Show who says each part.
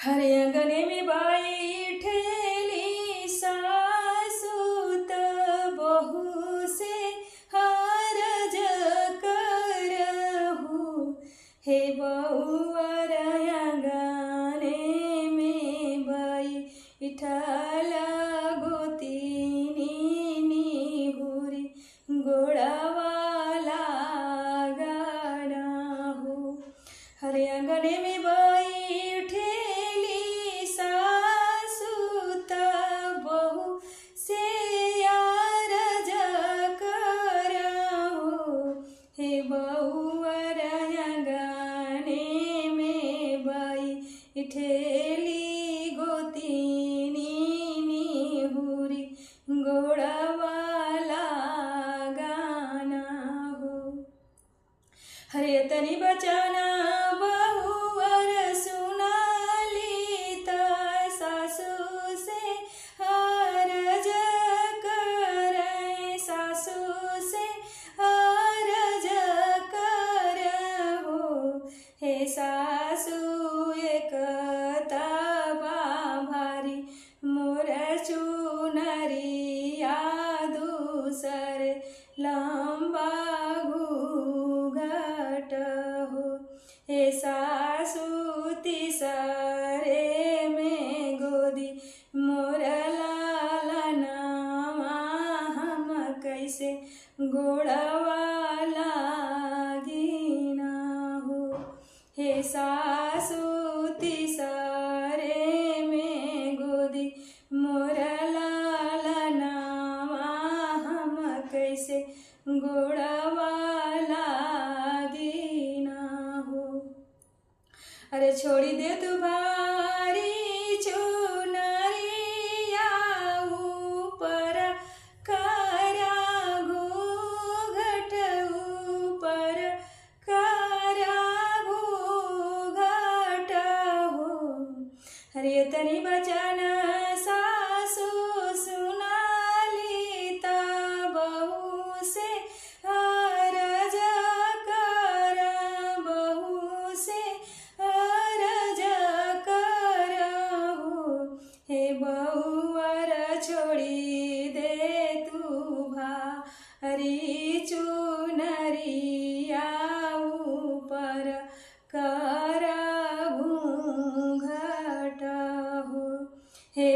Speaker 1: हरे अंगने में बैठेली सासु त बहू से हरज करहु। हे बउआ अंगने में बैठल गोतिनी निहुरी गोड़वाला गाना हो। हरे अंगने में बैठेली सासु त बहू से अरज करहु। हे बउआ अंगने में बैठेली गोतिनी निहुरी गोड़वाला गाना हो। हरे तनी बचाना बहुअर सुनाली त सासु से हरज करे। सासु से हरज करहु। हे सासु एक तबा भारी मोर चुनरिया दूसर लंबा घूंघट हो। हे सासु तीसरे में गोदी मोर लालनवा हम कैसे गोड़वाला गिना हो। हे सासु तीसरे में गोदी मोर लालनवा हम कैसे गोड़वाला गिना हो। अरे छोड़ी दे तू भारी चुनरिया ऊपर करा घूंघट ऊपर करा घूंघट हो। हरे तनी बचन सासु सुनाली त बहू से हरज कर। बहू से हरज करहु। हे बउआ छोड़ी दे तू भारी चुनरिया ऊपर करा घूंघट हो। हे